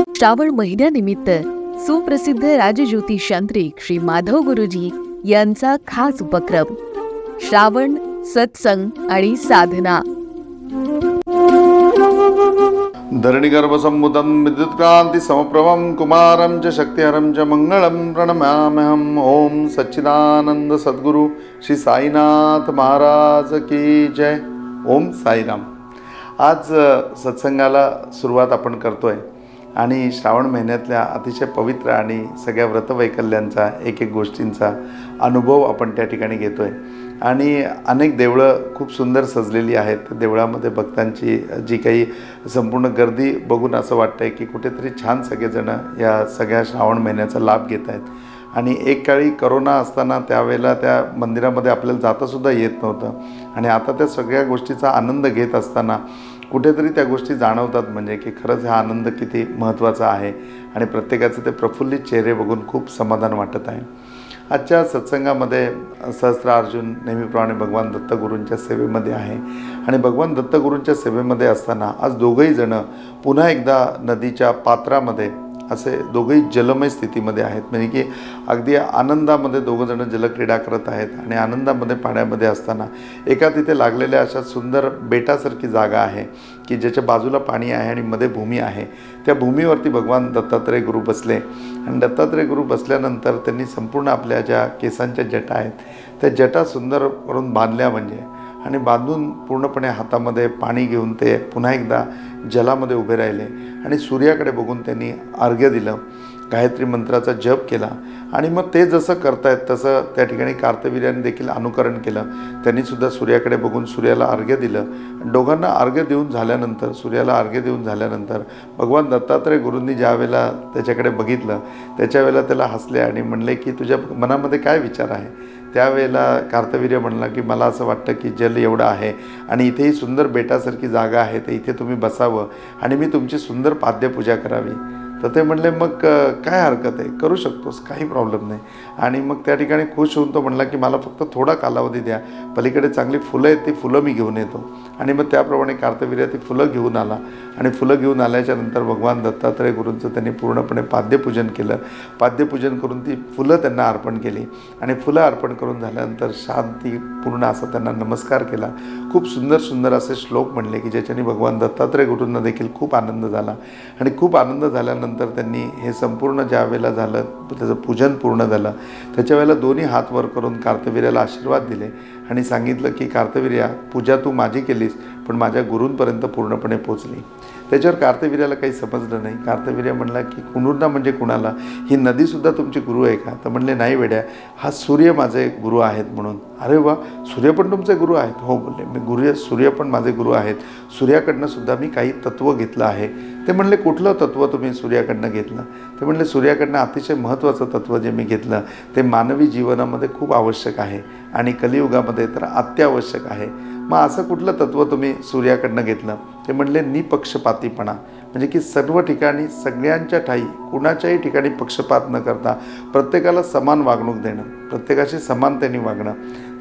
श्रावण महिन्यानिमित्त सुप्रसिद्ध राजज्योतिषांत्रिक श्री माधव गुरुजी यांचा खास उपक्रम श्रावण सत्संग आणि साधना। धरणीगर्भसम्मुतं विद्युत्क्रांति समप्रभं कुमारं च शक्तिहरं च मंगळं प्रणमाम्यहम्। ओम सच्चिदानंद सद्गुरु श्री साईनाथ महाराज की जय। ओम साईराम। आज सत्संगाला सुरुवात आपण करतोय आणि श्रावण महिन्यातल्या अतिशय पवित्र आणि सगळ्या व्रतवैकल्यांचा एक गोष्टींचा अनुभव आपण त्या ठिकाणी घेतोय आणि अनेक देवळं खूप सुंदर सजलेली आहेत। देवळामध्ये भक्तांची जी काही संपूर्ण गर्दी बघून असं वाटतंय की कुठेतरी छान सगळेजण या सगळ्या श्रावण महिन्याचा लाभ घेत आहेत। आणि एक काळी करोना असताना त्यावेळेला त्या मंदिरामध्ये आपल्याला जातासुद्धा येत नव्हतं आणि आता त्या सगळ्या गोष्टीचा आनंद घेत असताना कुठेतरी त्या गोष्टी जाणवतात, म्हणजे की खरंच हा आनंद किती महत्त्वाचा आहे आणि प्रत्येकाचे ते प्रफुल्लित चेहरे बघून खूप समाधान वाटत आहे। आजच्या सत्संगामध्ये सहस्त्रार्जुन नेहमीप्रमाणे भगवान दत्तगुरूंच्या सेवेमध्ये आहे आणि भगवान दत्तगुरूंच्या सेवेमध्ये असताना आज दोघंही जण पुन्हा एकदा नदीच्या पात्रामध्ये असे दोघंही जलमय स्थितीमध्ये आहेत, म्हणजे की अगदी आनंदामध्ये दोघं जण जलक्रीडा करत आहेत आणि आनंदामध्ये पाण्यामध्ये असताना एका तिथे लागलेल्या अशा सुंदर बेटासारखी जागा आहे की ज्याच्या बाजूला पाणी आहे आणि मध्ये भूमी आहे। त्या भूमीवरती भगवान दत्तात्रय गुरु बसले आणि दत्तात्रय गुरु बसल्यानंतर त्यांनी संपूर्ण आपल्या ज्या केसांच्या जटा आहेत त्या जटा सुंदर करून बांधल्या, म्हणजे आणि बांधून पूर्णपणे हातामध्ये पाणी घेऊन ते पुन्हा एकदा जलामध्ये उभे राहिले आणि सूर्याकडे बघून त्यांनी अर्घ्य दिलं, गायत्री मंत्राचा जप केला आणि मग ते जसं करतायत तसं त्या ठिकाणी कार्तवीर्याने देखील अनुकरण केलं। त्यांनी सुद्धा सूर्याकडे बघून सूर्याला अर्घ्य दिलं। दोघांना अर्घ्य देऊन झाल्यानंतर सूर्याला अर्घ्य देऊन झाल्यानंतर भगवान दत्तात्रय गुरूंनी ज्या वेळेला त्याच्याकडे बघितलं त्याच्या वेळेला त्याला हसले आणि म्हणले की तुझ्या मनामध्ये काय विचार आहे। त्यावेळेला कार्तवीर्य म्हणला की मला असं वाटतं की जल एवढं आहे आणि इथेही सुंदर बेटासारखी जागा आहे, तर इथे तुम्ही बसावं आणि मी तुमची सुंदर पाद्यपूजा करावी। तर ते म्हणले मग काय हरकत आहे, करू शकतोस, काही प्रॉब्लेम नाही। आणि मग त्या ठिकाणी खुश होऊन तो म्हणला की मला फक्त थोडा कालावधी द्या, पलीकडे चांगली फुलं आहेत ती फुलं मी घेऊन येतो। आणि मग त्याप्रमाणे कार्तवीर्य ती फुलं घेऊन आला आणि फुलं घेऊन आल्याच्या नंतर भगवान दत्तात्रय गुरूंचं त्यांनी पूर्णपणे पाद्यपूजन केलं। पाद्यपूजन करून ती फुलं त्यांना अर्पण केली आणि फुलं अर्पण करून झाल्यानंतर शांतीपूर्ण असा त्यांना नमस्कार केला। खूप सुंदर सुंदर असे श्लोक म्हणले की ज्याच्याने भगवान दत्तात्रय गुरूंना देखील खूप आनंद झाला आणि खूप आनंद झाल्यानंतर त्यांनी हे संपूर्ण ज्या वेळेला झालं त्याचं पूजन पूर्ण झालं त्याच्या वेळेला दोन्ही हात वर करून कार्तवीर्याला आशीर्वाद दिले आणि सांगितलं की कार्तवीर्या, पूजा तू माझी केलीस पण माझ्या गुरूंपर्यंत पूर्णपणे पोचली। त्याच्यावर कार्तवीर्याला काही समजलं नाही। कार्तवीर्य म्हणला की कुणूरना म्हणजे कुणाला, ही नदीसुद्धा तुमची गुरु आहे का? तर म्हणले नाही वेड्या, हा सूर्य माझे गुरु आहेत म्हणून। अरे वा, सूर्य पण तुमचे गुरु आहेत? हो बोलले, मी सूर्य पण माझे गुरु आहेत, सूर्याकडनं सुद्धा मी काही तत्त्व घेतलं आहे। ते म्हणले कुठलं तत्त्व तुम्ही सूर्याकडनं घेतलं? ते म्हणले सूर्याकडनं अतिशय महत्त्वाचं तत्त्व जे मी घेतलं ते मानवी जीवनामध्ये खूप आवश्यक आहे आणि कलियुगामध्ये तर अत्यावश्यक आहे। मग असं कुठलं तत्त्व तुम्ही सूर्याकडनं घेतलं? ते म्हणले निपक्षपातीपणा, म्हणजे की सर्व ठिकाणी सगळ्यांच्या ठाई कुणाच्याही ठिकाणी पक्षपात न करता प्रत्येकाला समान वागणूक देणं, प्रत्येकाशी समानतेने वागणं।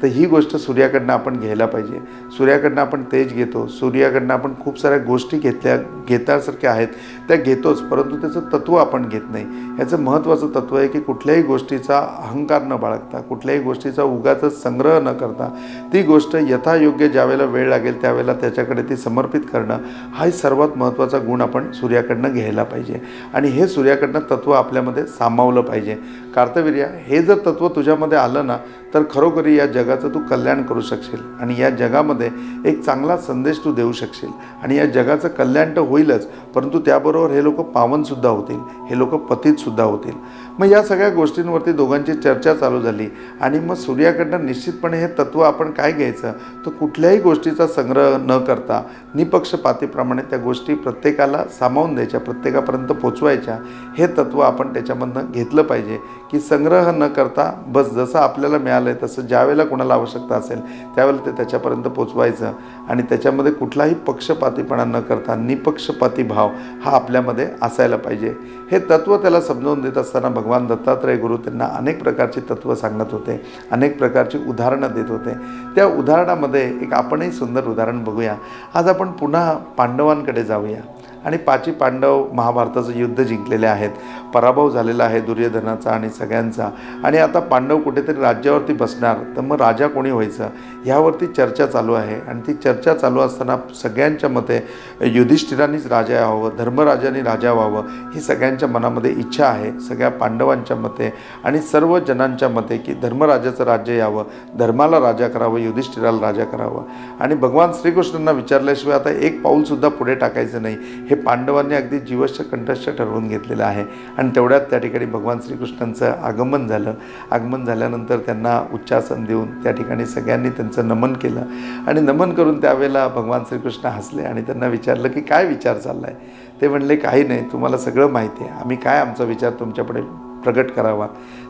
तर ही गोष्ट सूर्याकडनं आपण घ्यायला पाहिजे। सूर्याकडनं आपण तेज घेतो, सूर्याकडनं आपण खूप साऱ्या गोष्टी घेण्यासारख्या आहेत त्या घेतोच, परंतु त्याचं तत्त्व आपण घेत नाही। याचं महत्त्वाचं तत्त्व आहे की कुठल्याही गोष्टीचा अहंकार न बाळगता, कुठल्याही गोष्टीचा उगाचच संग्रह न करता ती गोष्ट यथायोग्य ज्यावेळेला वेळ लागेल त्यावेळेला त्याच्याकडे ती समर्पित करणं हा सर्वात महत्त्वाचा गुण आपण सूर्याकडनं घ्यायला पाहिजे आणि हे सूर्याकडनं तत्त्व आपल्यामध्ये सामावलं पाहिजे। कार्तवीर्या, हे जर तत्त्व तुझ्यामध्ये आलं ना तर खरोखरी या जगाचं तू कल्याण करू शकशील आणि या जगामध्ये एक चांगला संदेश तू देऊ शकशील आणि या जगाचं कल्याण तर होईलच, परंतु त्याबरोबर हे लोक पावनसुद्धा होतील, हे लोक पतितसुद्धा होतील। मग या सगळ्या गोष्टींवरती दोघांची चर्चा चालू झाली आणि मग सूर्याकडनं निश्चितपणे हे तत्त्व आपण काय घ्यायचं, तर कुठल्याही गोष्टीचा संग्रह न करता निपक्षपातीप्रमाणे त्या गोष्टी प्रत्येकाला सामावून द्यायच्या, प्रत्येकापर्यंत पोचवायच्या। हे तत्त्व आपण त्याच्यामधनं घेतलं पाहिजे की संग्रह न करता बस जसं आपल्याला मिळालं आहे तसं ज्यावेळेला कोणाला आवश्यकता असेल त्यावेळेला ते त्याच्यापर्यंत पोचवायचं आणि त्याच्यामध्ये कुठलाही पक्षपातीपणा न करता निपक्षपाती भाव हा आपल्यामध्ये असायला पाहिजे। हे तत्त्व त्याला समजावून देत असताना भगवान दत्तात्रय गुरु त्यांना अनेक प्रकारची तत्त्व सांगत होते, अनेक प्रकारची उदाहरणं देत होते। त्या उदाहरणामध्ये एक आपणही सुंदर उदाहरण बघूया। आज आपण पुन्हा पांडवांकडे जाऊया आणि पाची पांडव महाभारताचं युद्ध जिंकलेले आहेत, पराभव झालेला आहे दुर्योधनाचा आणि सगळ्यांचा, आणि आता पांडव कुठेतरी राज्यावरती बसणार, तर मग राजा कोणी व्हायचं ह्यावरती चर्चा चालू आहे. आणि ती चर्चा चालू असताना सगळ्यांच्या मते युधिष्ठिरांनीच राजा व्हावं, धर्मराजांनी राजा व्हावं ही सगळ्यांच्या मनामध्ये इच्छा आहे, सगळ्या पांडवांच्या मते आणि सर्व जणांच्या मते की धर्मराजाचं राज्य यावं, धर्माला राजा करावं, युधिष्ठिराला राजा करावं. आणि भगवान श्रीकृष्णांना विचारल्याशिवाय आता एक पाऊलसुद्धा पुढे टाकायचं नाही हे पांडवांनी अगदी जीवश्य कंठस्थ ठरवून घेतलेलं आहे. आणि तेवढ्यात त्या ठिकाणी भगवान श्रीकृष्णांचं आगमन झालं. आगमन झाल्यानंतर त्यांना उच्चासन देऊन त्या ठिकाणी सगळ्यांनी त्यांचं नमन केलं. आणि नमन करून त्यावेळेला भगवान श्रीकृष्ण हसले आणि त्यांना विचारलं की काय विचार चालला आहे. ते म्हणले काही नाही, तुम्हाला सगळं माहिती आहे, आम्ही काय आमचा विचार तुमच्यापुढे प्रगट करावा.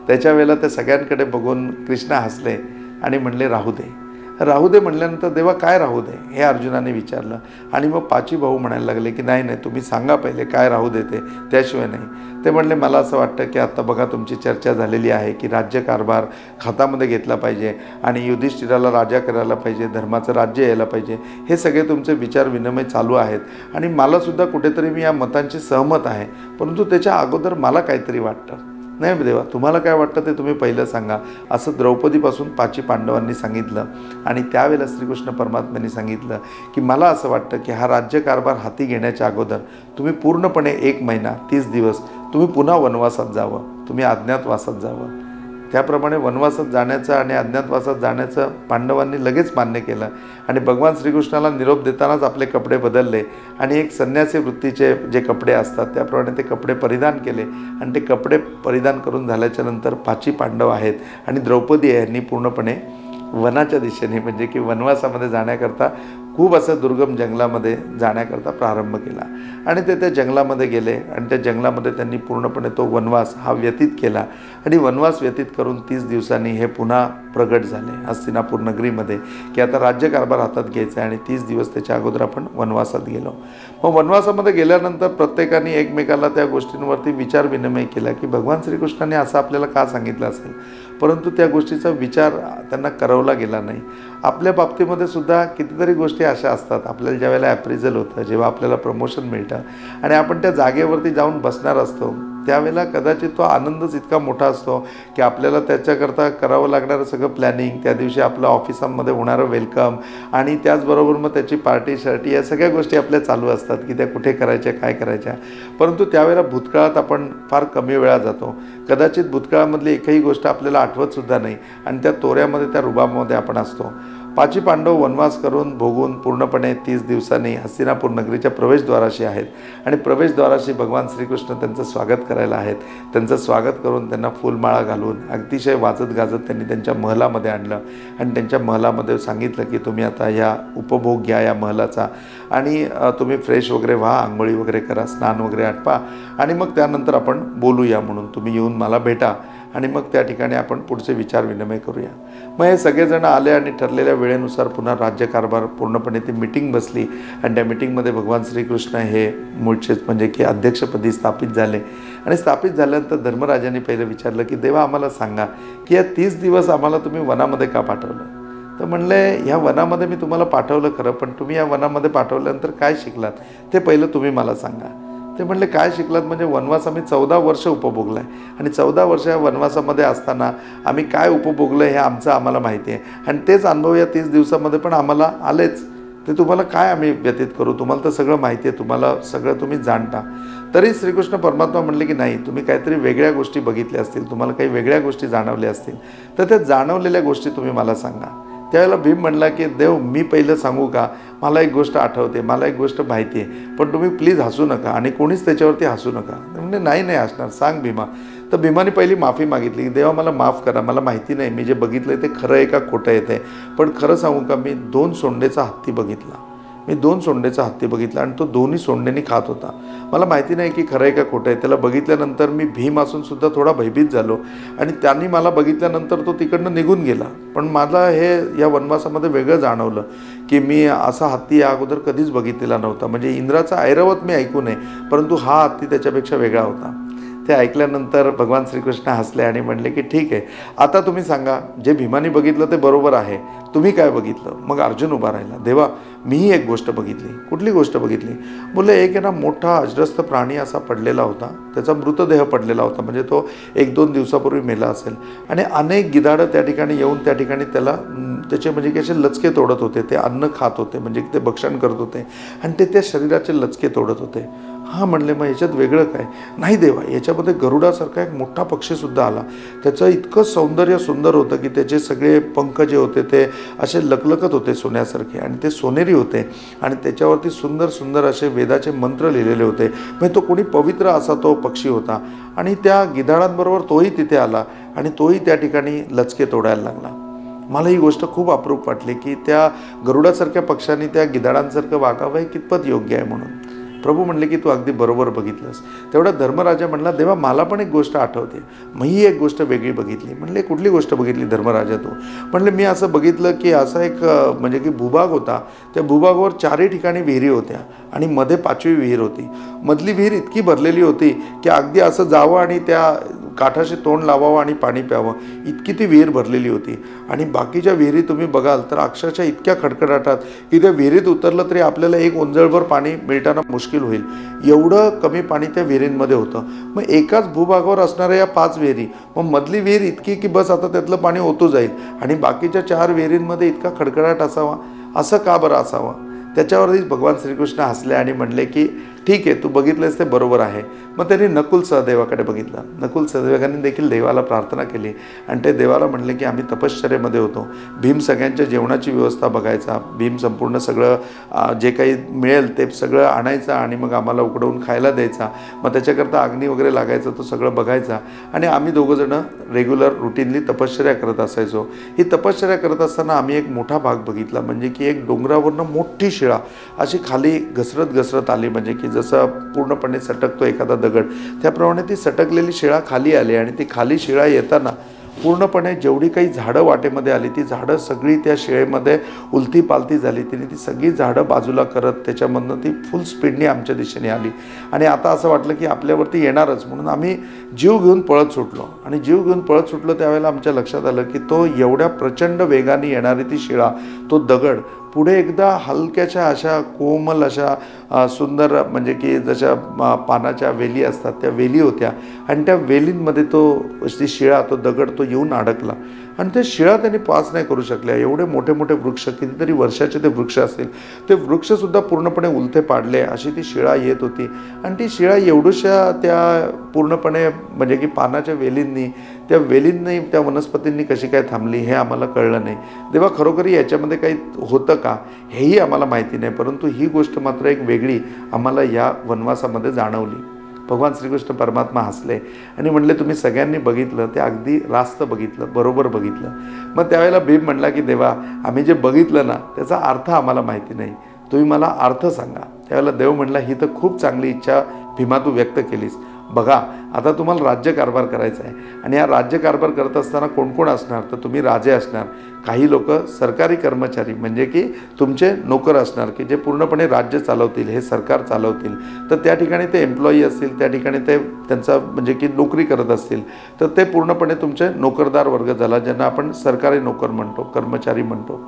त्याच्या वेळेला त्या सगळ्यांकडे बघून कृष्ण हसले आणि म्हणले राहू दे. राहू दे म्हणल्यानंतर देवा काय राहू दे हे अर्जुनाने विचारलं. आणि मग पाची भाऊ म्हणायला लागले की नाही नाही, तुम्ही सांगा पहिले काय राहू देते, त्याशिवाय नाही. ते म्हणले मला असं वाटतं की आता बघा तुमची चर्चा झालेली आहे की राज्यकारभार हातामध्ये घेतला पाहिजे आणि युधिष्ठिराला राजा करायला पाहिजे, धर्माचं राज्य यायला पाहिजे, हे सगळे तुमचे विचार विनिमय चालू आहेत. आणि मलासुद्धा कुठेतरी मी या मतांची सहमत आहे, परंतु त्याच्या अगोदर मला काहीतरी वाटतं. नाही देवा, तुम्हाला काय वाटतं ते तुम्ही पहिलं सांगा, असं द्रौपदीपासून पाची पांडवांनी सांगितलं. आणि त्यावेळेला श्रीकृष्ण परमात्म्यांनी सांगितलं की मला असं वाटतं की हा राज्यकारभार हाती घेण्याच्या अगोदर तुम्ही पूर्णपणे 1 महिना 30 दिवस तुम्ही पुन्हा वनवासात जावं, तुम्ही अज्ञातवासात जावं. त्याप्रमाणे वनवासात जाण्याचं आणि अज्ञातवासात जाण्याचं पांडवांनी लगेच मान्य केलं. आणि भगवान श्रीकृष्णाला निरोप देतानाच आपले कपडे बदलले आणि एक संन्यासी वृत्तीचे जे कपडे असतात त्याप्रमाणे ते कपडे परिधान केले. आणि ते कपडे परिधान करून झाल्याच्या नंतर पाची पांडव आहेत आणि द्रौपदी यांनी पूर्णपणे वनाच्या दिशेने म्हणजे की वनवासामध्ये जाण्याकरता खूप असं दुर्गम जंगलामध्ये जाण्याकरता प्रारंभ केला. आणि ते त्या जंगलामध्ये गेले आणि त्या जंगलामध्ये त्यांनी पूर्णपणे तो वनवास हा व्यतीत केला. आणि वनवास व्यतीत करून 30 दिवसांनी हे पुन्हा प्रगट झाले हस्तिनापूर नगरीमध्ये की आता राज्यकारभार हातात घ्यायचा आहे. आणि 30 दिवस त्याच्या अगोदर आपण वनवासात गेलो. मग वनवासामध्ये गेल्यानंतर प्रत्येकाने एकमेकाला त्या गोष्टींवरती विचार विनिमय केला की भगवान श्रीकृष्णाने असं आपल्याला का सांगितलं असेल, परंतु त्या गोष्टीचा विचार त्यांना करवला गेला नाही. आपल्या बाबतीमध्ये सुद्धा कितीतरी गोष्टी अशा असतात, आपल्याला ज्यावेळेला ॲप्रिझल होतं, जेव्हा आपल्याला प्रमोशन मिळतं आणि आपण त्या जागेवरती जाऊन बसणार असतो, त्यावेळेला कदाचित तो आनंदच इतका मोठा असतो की आपल्याला त्याच्याकरता करावं लागणारं सगळं प्लॅनिंग, त्या दिवशी आपलं ऑफिसामध्ये होणारं वेलकम आणि त्याचबरोबर मग त्याची पार्टी शर्टी या सगळ्या गोष्टी आपल्या चालू असतात की त्या कुठे करायच्या काय करायच्या. परंतु त्यावेळेला भूतकाळात आपण फार कमी वेळा जातो, कदाचित भूतकाळामधली एकही गोष्ट आपल्याला आठवतसुद्धा नाही आणि त्या तोऱ्यामध्ये त्या रुबाबामध्ये आपण असतो. पाची पांडव वनवास करून भोगून पूर्णपणे 30 दिवसांनी हस्तिनापूर नगरीच्या प्रवेशद्वाराशी आहेत. आणि प्रवेशद्वाराशी भगवान श्रीकृष्ण त्यांचं स्वागत करायला आहेत. त्यांचं स्वागत करून त्यांना फुलमाळा घालून अतिशय वाजत गाजत त्यांनी त्यांच्या महलामध्ये आणलं. आणि त्यांच्या महलामध्ये सांगितलं की तुम्ही आता ह्या उपभोग घ्या या महलाचा आणि तुम्ही फ्रेश वगैरे व्हा, आंघोळी वगैरे करा, स्नान वगैरे आटपा आणि मग त्यानंतर आपण बोलूया, म्हणून तुम्ही येऊन मला भेटा आणि मग त्या ठिकाणी आपण पुढचे विचार विनिमय करूया. मग हे सगळेजण आले आणि ठरलेल्या वेळेनुसार पुन्हा राज्यकारभार पूर्णपणे ती मीटिंग बसली. आणि त्या मीटिंगमध्ये भगवान श्रीकृष्ण हे मूळचेच म्हणजे की अध्यक्षपदी स्थापित झाले. आणि स्थापित झाल्यानंतर धर्मराजांनी पहिलं विचारलं की देवा आम्हाला सांगा की या 30 दिवस आम्हाला तुम्ही वनामध्ये का पाठवलं. तर म्हणले ह्या वनामध्ये मी तुम्हाला पाठवलं खरं, पण तुम्ही या वनामध्ये पाठवल्यानंतर काय शिकलात ते पहिलं तुम्ही मला सांगा. ते म्हणले काय शिकलात म्हणजे वनवास आम्ही 14 वर्ष उपभोगला आहे आणि 14 वर्ष या वनवासामध्ये असताना आम्ही काय उपभोगलं हे आम्हाला माहिती आहे आणि तेच अनुभव या 30 दिवसामध्ये पण आम्हाला आलेच. ते तुम्हाला काय आम्ही व्यतीत करू, तुम्हाला तर सगळं माहिती आहे, तुम्हाला सगळं तुम्ही जाणता. तरी श्रीकृष्ण परमात्मा म्हणले की नाही, तुम्ही काहीतरी वेगळ्या गोष्टी बघितल्या असतील, तुम्हाला काही वेगळ्या गोष्टी जाणवल्या असतील, तर त्या जाणवलेल्या गोष्टी तुम्ही मला सांगा. त्यावेळेला भीम म्हणला की देव मी पहिलं सांगू का, मला एक गोष्ट आठवते, मला एक गोष्ट माहिती आहे, पण तुम्ही प्लीज हसू नका आणि कोणीच त्याच्यावरती हसू नका. म्हणजे नाही नाही हसणार, सांग भीमा. तर भीमाने पहिली माफी मागितली की देवा मला माफ करा, मला माहिती नाही मी जे बघितलं ते खरं आहे का खोटं आहे ते, पण खरं सांगू का मी 2 सोंडेचा हत्ती बघितला. मी 2 सोंडेचा हत्ती बघितला आणि तो दोन्ही सोंडेनी खात होता. मला माहिती नाही की खरं आहे का खोटं आहे. त्याला बघितल्यानंतर मी भीम असून सुद्धा थोडा भयभीत झालो आणि त्यांनी मला बघितल्यानंतर तो तिकडनं निघून गेला. पण मला हे या वनवासामध्ये वेगळं जाणवलं की मी असा हत्ती या अगोदर कधीच बघितलेला नव्हता. म्हणजे इंद्राचा ऐरावत मी ऐकू नये, परंतु हा हत्ती त्याच्यापेक्षा वेगळा होता. ते ऐकल्यानंतर भगवान श्रीकृष्ण हसले आणि म्हणले की ठीक आहे, आता तुम्ही सांगा, जे भीमाने बघितलं ते बरोबर आहे, तुम्ही काय बघितलं? मग अर्जुन उभा राहिला, देवा मीही एक गोष्ट बघितली. कुठली गोष्ट बघितली? बोलले, एक आहे ना मोठा अजरस्त प्राणी असा पडलेला होता, त्याचा मृतदेह पडलेला होता, म्हणजे तो 1-2 दिवसापूर्वी मेला असेल, आणि अनेक गिधाडं त्या ठिकाणी येऊन त्या ठिकाणी त्याला त्याचे म्हणजे की असे लचके तोडत होते, ते अन्न खात होते, म्हणजे ते भक्षण करत होते आणि ते त्या शरीराचे लचके तोडत होते. हां म्हणले, मग याच्यात वेगळं काय? नाही देवा, याच्यामध्ये गरुडासारखा एक मोठा पक्षीसुद्धा आला. त्याचं इतकं सौंदर्य सुंदर होतं की त्याचे सगळे पंख जे होते ते असे लकलकत होते सोन्यासारखे, आणि ते सोनेरी होते, आणि त्याच्यावरती सुंदर सुंदर असे वेदाचे मंत्र लिहिलेले होते. म्हणजे तो कोणी पवित्र असा तो पक्षी होता, आणि त्या गिधाडांबरोबर तोही तिथे आला आणि तोही त्या ठिकाणी लचके तोडायला लागला. मला ही गोष्ट खूप अप्रूप वाटली की त्या गरुडासारख्या पक्षांनी त्या गिधाडांसारखं वागावं हे कितपत योग्य आहे म्हणून. प्रभू म्हणले की तू अगदी बरोबर बघितलंस. तेवढा धर्मराजा म्हणला, देवा मला पण एक गोष्ट आठवते, मीही एक गोष्ट वेगळी बघितली. म्हणले, कुठली गोष्ट बघितली धर्मराजा तू? म्हणले, मी असं बघितलं की असा एक म्हणजे की भूभाग होता, त्या भूभागावर 4ही ठिकाणी विहिरी होत्या आणि मध्ये 5वी विहीर होती. मधली विहीर इतकी भरलेली होती की अगदी असं जावं आणि त्या काठाशी तोंड लावावं आणि पाणी प्यावं, इतकी ती विहीर भरलेली होती. आणि बाकीच्या विहिरी तुम्ही बघाल तर अक्षरशः इतक्या खडखडाटात की त्या विहिरीत उतरलं तरी आपल्याला एक ओंजळभर पाणी मिळताना मुश्किल होईल, एवढं कमी पाणी त्या विहिरींमध्ये होतं. मग एकाच भूभागावर असणाऱ्या या 5 विहिरी, मग मधली विहीर इतकी की बस आता त्यातलं पाणी ओतू जाईल, आणि बाकीच्या 4 विहिरींमध्ये इतका खडखडाट असावा, असं का बरं असावं? त्याच्यावरतीच भगवान श्रीकृष्ण हसले आणि म्हणले की ठीक आहे, तू बघितलंस ते बरोबर आहे. मग त्यांनी नकुल सहदेवाकडे बघितलं. नकुल सहदेवांनी देखील देवाला प्रार्थना केली आणि ते देवाला म्हणले की आम्ही तपश्चर्येमध्ये होतो, भीम सगळ्यांच्या जेवणाची व्यवस्था बघायचा, भीम संपूर्ण सगळं जे काही मिळेल ते सगळं आणायचं आणि मग आम्हाला उकडवून खायला द्यायचा, मग त्याच्याकरता अग्नी वगैरे लागायचं, तो सगळं बघायचा, आणि आम्ही दोघंजणं रेग्युलर रुटीनली तपश्चर्या करत असायचो. ही तपश्चर्या करत असताना आम्ही एक मोठा भाग बघितला, म्हणजे की एक डोंगरावरनं मोठी शिळा अशी खाली घसरत घसरत आली, म्हणजे की जसं पूर्णपणे सटकतो एखादा दगड, त्याप्रमाणे ती सटकलेली शिळा खाली आली, आणि ती खाली शिळा येताना पूर्णपणे जेवढी काही झाडं वाटेमध्ये आली, ती झाडं सगळी त्या शिळेमध्ये उलती पालती झाली. तिने ती सगळी झाडं बाजूला करत त्याच्यामधनं ती फुल स्पीडने आमच्या दिशेने आली, आणि आता असं वाटलं की आपल्यावरती येणारच, म्हणून आम्ही जीव घेऊन पळत सुटलो. आणि जीव घेऊन पळत सुटलो त्यावेळेला आमच्या लक्षात आलं की तो एवढ्या प्रचंड वेगाने येणारी ती शिळा, तो दगड पुढे एकदा हलक्याच्या अशा कोमल अशा सुंदर म्हणजे की जशा पानाच्या वेली असतात त्या वेली होत्या, आणि त्या वेलींमध्ये ती शिळा, तो दगड तो येऊन अडकला, आणि त्या शिळा त्यांनी पास नाही करू शकल्या. एवढे मोठे मोठे वृक्ष, कितीतरी वर्षाचे ते वृक्ष असतील, ते वृक्षसुद्धा पूर्णपणे उलथे पाडले अशी ती शिळा येत होती. आणि ती शिळा एवढ्याशा त्या पूर्णपणे म्हणजे की पानाच्या वेलींनी, त्या वेलींनी, त्या वनस्पतींनी कशी काय थांबली हे आम्हाला कळलं नाही. देवा खरोखरी याच्यामध्ये काही होतं का हेही आम्हाला माहिती नाही, परंतु ही गोष्ट मात्र एक वेगळी आम्हाला या वनवासामध्ये जाणवली. भगवान श्रीकृष्ण परमात्मा हसले आणि म्हणले, तुम्ही सगळ्यांनी बघितलं ते अगदी रास्त बघितलं, बरोबर बघितलं. मग त्यावेळेला भीम म्हणला की देवा आम्ही जे बघितलं ना त्याचा अर्थ आम्हाला माहिती नाही, तुम्ही मला अर्थ सांगा. त्यावेळेला देव म्हणला, ही तर खूप चांगली इच्छा भीमा तू व्यक्त केलीस. बघा आता तुम्हाला राज्यकारभार करायचा आहे, आणि या राज्यकारभार करत असताना कोण कोण असणार? तर तुम्ही राजे असणार, काही लोक सरकारी कर्मचारी म्हणजे की तुमचे नोकर असणार की जे पूर्णपणे राज्य चालवतील, हे सरकार चालवतील. तर त्या ठिकाणी ते एम्प्लॉई असतील, त्या ठिकाणी ते त्यांचा म्हणजे की नोकरी करत असतील, तर ते पूर्णपणे तुमचे नोकरदार वर्ग झाला, ज्यांना आपण सरकारी नोकर म्हणतो, कर्मचारी म्हणतो.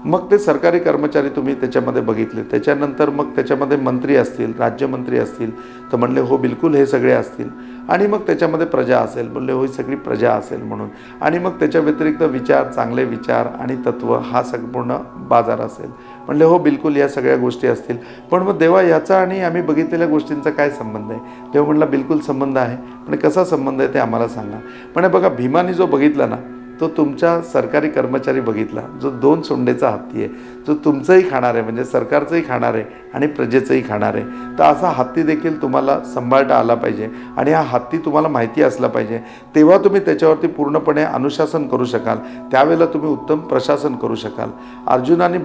मग ते सरकारी कर्मचारी तुम्ही त्याच्यामध्ये बघितले. त्याच्यानंतर मग त्याच्यामध्ये मंत्री असतील, राज्यमंत्री असतील, तर म्हणले हो बिलकुल हे सगळे असतील. आणि मग त्याच्यामध्ये प्रजा असेल, बोलले हो ही सगळी प्रजा असेल म्हणून. आणि मग त्याच्या व्यतिरिक्त विचार, चांगले विचार आणि तत्त्व हा संपूर्ण बाजार असेल. म्हणले हो बिलकुल या सगळ्या गोष्टी असतील. पण मग देवा याचा आणि आम्ही बघितलेल्या गोष्टींचा काय संबंध आहे? देव म्हणला बिलकुल संबंध आहे, पण कसा संबंध आहे ते आम्हाला सांगा. म्हणजे बघा भीमाने जो बघितला ना तो तुमच्या सरकारी कर्मचारी बघितला, जो 2 सोंडेचा हत्ती आहे, जो तुमचंही खाणार आहे म्हणजे सरकारचंही खाणार आहे आणि प्रजेचंही खाणार आहे. तर असा हत्ती देखील तुम्हाला सांभाळता आला पाहिजे, आणि हा हत्ती तुम्हाला माहिती असला पाहिजे, तेव्हा तुम्ही त्याच्यावरती पूर्णपणे अनुशासन करू शकाल, त्यावेळेला तुम्ही उत्तम प्रशासन करू शकाल. अर्जुनाने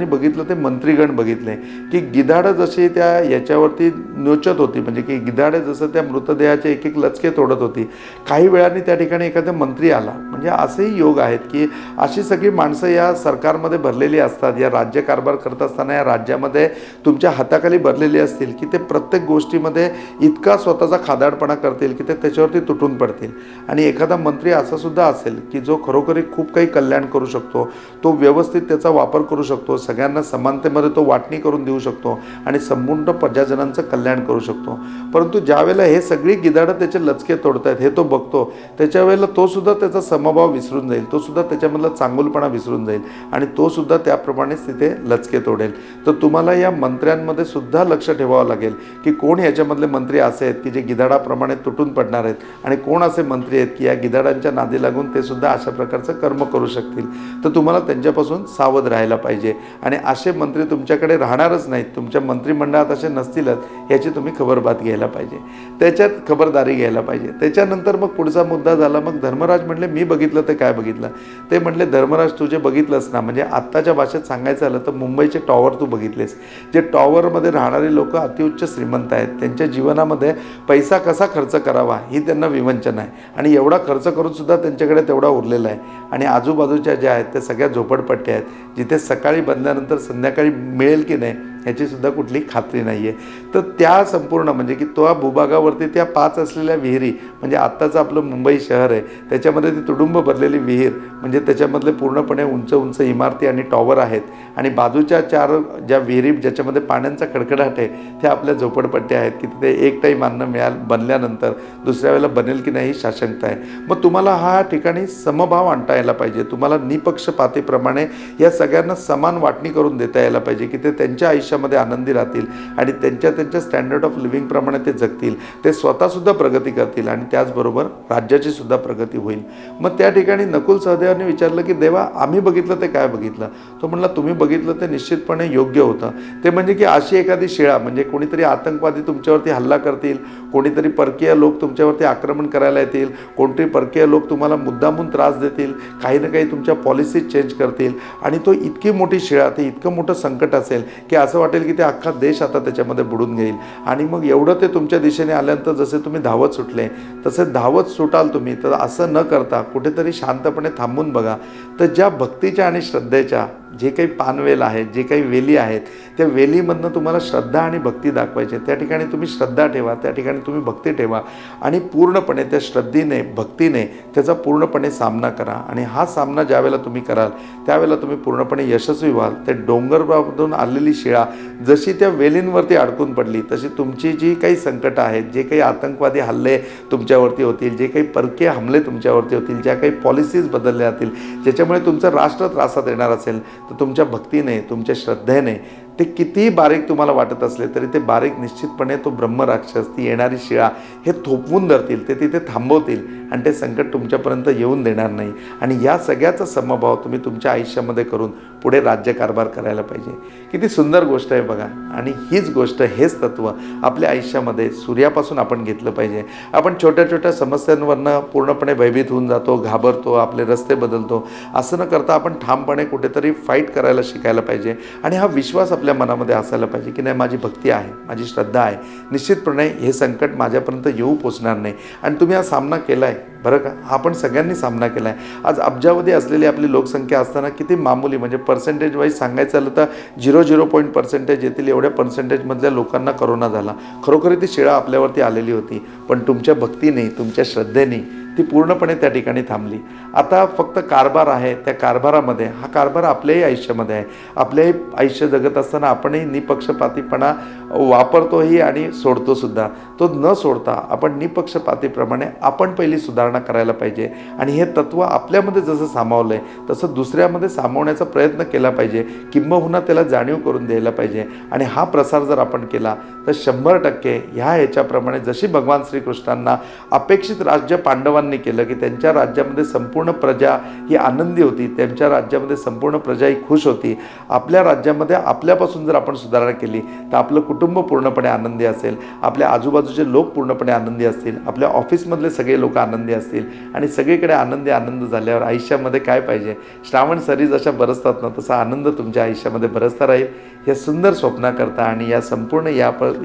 बघितलं ते मंत्रीगण बघितले की गिधाडं जशी त्या याच्यावरती नोचत होती, म्हणजे की गिधाडे जसं त्या मृतदेहाचे एक एक लचके तोडत होती. काही वेळाने त्या ठिकाणी एखादा मंत्री आला. म्हणजे असेही योग आहेत की अशी सगळी माणसं या सरकारमध्ये भरलेली बसलेली असतात, या राज्यकारभार करत असताना या राज्यामध्ये तुमच्या हाताखाली भरलेली असतील की ते प्रत्येक गोष्टीमध्ये इतका स्वतःचा खादाडपणा करतील की ते त्याच्यावरती तुटून पडतील. आणि एखादा मंत्री असा सुद्धा असेल की जो खरोखरी खूप काही कल्याण करू शकतो, तो व्यवस्थित त्याचा वापर करू शकतो, सगळ्यांना समानतेमध्ये तो वाटणी करून देऊ शकतो आणि संपूर्ण प्रजाजनांचं कल्याण करू शकतो. परंतु ज्यावेळेला हे सगळी गिधाडं त्याचे लचके तोडतायत हे तो बघतो, त्याच्या वेळेला तो सुद्धा त्याचा समभाव विसरून जाईल, तो सुद्धा त्याच्यामधला चांगुलपणा विसरून जाईल आणि तो सुद्धा त्याप्रमाणेच तिथे लचके तोडेल. तर तुम्हाला या मंत्र्यांमध्ये सुद्धा लक्ष ठेवावं लागेल की कोण याच्यामधले मंत्री असे आहेत की जे गिधाडाप्रमाणे तुटून पडणार आहेत आणि कोण असे मंत्री आहेत की या गिधाडांच्या नादी लागून ते सुद्धा अशा प्रकारचं कर्म करू शकतील. तर तुम्हाला त्यांच्यापासून सावध राहायला पाहिजे आणि असे मंत्री तुमच्याकडे राहणारच नाहीत, तुमच्या मंत्रिमंडळात असे नसतीलच याची तुम्ही खबरबात घ्यायला पाहिजे, त्याच्यात खबरदारी घ्यायला पाहिजे. त्याच्यानंतर मग पुढचा मुद्दा झाला. मग धर्मराज म्हणले मी बघितलं ते काय बघितलं? ते म्हणले धर्मराज तुझे बघितलंस ना, म्हणजे आत्ताच्या भाषेत सांगायचं झालं तर मुंबईचे टॉवर तू बघितलेस. जे टॉवरमध्ये राहणारे लोक अतिउच्च श्रीमंत आहेत, त्यांच्या जीवनामध्ये पैसा कसा खर्च करावा ही त्यांना विवंचना आहे आणि एवढा खर्च करून सुद्धा त्यांच्याकडे तेवढा उरलेला आहे. आणि आजूबाजूच्या ज्या आहेत त्या सगळ्या झोपडपट्ट्या आहेत, जिथे सकाळी बंदल्यानंतर संध्याकाळी मिळेल की नाही ह्याची सुद्धा कुठली खात्री नाही आहे. तर त्या संपूर्ण म्हणजे की त्या भूभागावरती त्या 5 असलेल्या विहिरी, म्हणजे आत्ताचं आपलं मुंबई शहर आहे त्याच्यामध्ये ती तुडुंब भरलेली विहीर, म्हणजे त्याच्यामधले पूर्णपणे उंच उंच इमारती आणि टॉवर आहेत आणि बाजूच्या 4 ज्या विहिरी ज्याच्यामध्ये पाण्याचा कडकडाट आहे त्या आपल्या झोपडपट्ट्या आहेत की तिथे एक टाईम अन्न बनल्यानंतर दुसऱ्या वेळेला बनेल की नाही ही साशंकता आहे. मग तुम्हाला हा ठिकाणी समभाव आणता यायला पाहिजे, तुम्हाला निपक्षपातीप्रमाणे या सगळ्यांना समान वाटणी करून देता यायला पाहिजे की ते त्यांच्या आयुष्यामध्ये आनंदी राहतील आणि त्यांच्या स्टँडर्ड ऑफ लिव्हिंग प्रमाणे ते जगतील, ते स्वतःसुद्धा प्रगती करतील आणि त्याचबरोबर राज्याची सुद्धा प्रगती होईल. मग त्या ठिकाणी नकुल सहदेवाने विचारलं की देवा आम्ही बघितलं ते काय बघितलं? तो म्हणला तुम्ही बघितलं ते निश्चितपणे योग्य होतं. ते म्हणजे की अशी एखादी शिळा, म्हणजे कोणीतरी आतंकवादी तुमच्यावरती हल्ला करतील, कोणीतरी परकीय लोक तुमच्यावरती आक्रमण करायला येतील, कोणतरी परकीय लोक तुम्हाला मुद्दामून त्रास देतील, काही ना काही तुमच्या पॉलिसीज चेंज करतील आणि तो इतकी मोठी शिळा, ते इतकं मोठं संकट असेल की असं वाटेल की ते अख्खा देश आता त्याच्यामध्ये बुडून घेईल. आणि मग एवढं ते तुमच्या दिशेने आल्यानंतर जसे तुम्ही धावत सुटले तसे धावत सुटाल तुम्ही. तर असं न करता कुठेतरी शांतपणे थांबून बघा. तर ज्या भक्तीच्या आणि श्रद्धेच्या जे काही पानवेल आहेत, जे काही वेली आहेत, त्या वेलीमधनं तुम्हाला श्रद्धा आणि भक्ती दाखवायचे. त्या ठिकाणी तुम्ही श्रद्धा ठेवा, त्या ठिकाणी तुम्ही भक्ती ठेवा आणि पूर्णपणे त्या श्रद्धेने भक्तीने त्याचा पूर्णपणे सामना करा. आणि हा सामना ज्यावेळेला तुम्ही कराल त्यावेळेला तुम्ही पूर्णपणे यशस्वी व्हाल. ते डोंगरामधून आलेली शिळा जशी त्या वेलींवरती अडकून पडली तशी तुमची जी काही संकटं आहेत, जे काही आतंकवादी हल्ले तुमच्यावरती होतील, जे काही परकीय हमले तुमच्यावरती होतील, ज्या काही पॉलिसीज बदलल्या जातील, ज्याच्यामुळे तुमचं राष्ट्र त्रासात येणार असेल, तर तुमच्या भक्तीने, तुमच्या श्रद्धेने ते कितीही बारीक तुम्हाला वाटत असले तरी ते बारीक निश्चितपणे तो ब्रह्मराक्षस, ती येणारी शिळा हे थोपवून धरतील, ते तिथे थांबवतील आणि ते संकट तुमच्यापर्यंत येऊन देणार नाही. आणि या सगळ्याचा समभाव तुम्ही तुमच्या आयुष्यामध्ये करून पुढे राज्यकारभार करायला पाहिजे. किती सुंदर गोष्ट आहे बघा. आणि हीच गोष्ट, हेच तत्त्व आपल्या आयुष्यामध्ये सूर्यापासून आपण घेतलं पाहिजे. आपण छोट्या छोट्या समस्यांवरनं पूर्णपणे भयभीत होऊन जातो, घाबरतो, आपले रस्ते बदलतो. असं न करता आपण ठामपणे कुठेतरी फाईट करायला शिकायला पाहिजे. आणि हा विश्वास आपल्या मनामध्ये असायला पाहिजे की नाही, माझी भक्ती आहे, माझी श्रद्धा आहे, निश्चितपणे हे संकट माझ्यापर्यंत येऊ पोचणार नाही. आणि तुम्ही हा सामना केला आहे बरं का, आपण सगळ्यांनी सामना केला आहे. आज अब्जावधी असलेली आपली लोकसंख्या असताना किती मामूली, म्हणजे पर्सेंटेज वाईज सांगायचं झालं तर 0.0% येतील एवढ्या पर्सेंटेजमधल्या लोकांना करोना झाला. खरोखर ती शिळा आपल्यावरती आलेली होती, पण तुमच्या भक्तीने, तुमच्या श्रद्धेने ती पूर्णपणे त्या ठिकाणी थांबली. आता फक्त कारभार आहे, त्या कारभारामध्ये, हा कारभार आपल्याही आयुष्यामध्ये आहे. आपल्याही आयुष्य जगत असताना आपणही निपक्षपातीपणा वापरतोही आणि सोडतोसुद्धा. तो न सोडता आपण निपक्षपातीप्रमाणे आपण पहिली सुधारणा करायला पाहिजे. आणि हे तत्त्व आपल्यामध्ये जसं सामावलं आहे तसं दुसऱ्यामध्ये सामावण्याचा प्रयत्न केला पाहिजे, किंबहुना त्याला जाणीव करून द्यायला पाहिजे. आणि हा प्रसार जर आपण केला तर 100% ह्याच्याप्रमाणे जशी भगवान श्रीकृष्णांना अपेक्षित राज्य पांडवांनी केलं की त्यांच्या राज्यामध्ये संपूर्ण प्रजा ही आनंदी होती, त्यांच्या राज्यामध्ये संपूर्ण प्रजा ही खुश होती. आपल्या राज्यामध्ये आपल्यापासून जर आपण सुधारणा केली तर आपलं कुटुंब पूर्णपणे आनंदी असेल, आपल्या आजूबाजूचे लोक पूर्णपणे आनंदी असतील, आपल्या ऑफिसमधले सगळे लोक आनंदी असतील. आणि सगळीकडे आनंद झाल्यावर आयुष्यामध्ये काय पाहिजे, श्रावण सरी जशा बरसतात ना तसा आनंद तुमच्या आयुष्यामध्ये बरसता राहील. या सुंदर स्वप्नाकरता आणि या संपूर्ण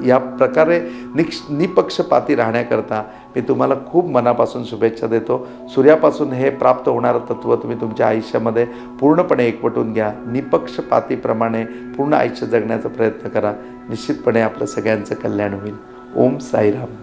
या प्रकारे निपक्षपाती राहण्याकरता मी तुम्हाला खूप मनापासून शुभेच्छा देतो. सूर्यापासून हे प्राप्त होणारं तत्त्व तुम्ही तुमच्या आयुष्यामध्ये पूर्णपणे एकवटून घ्या. निपक्षपातीप्रमाणे पूर्ण आयुष्य जगण्याचा प्रयत्न करा. निश्चितपणे आपलं सगळ्यांचं कल्याण होईल. ओम साईराम.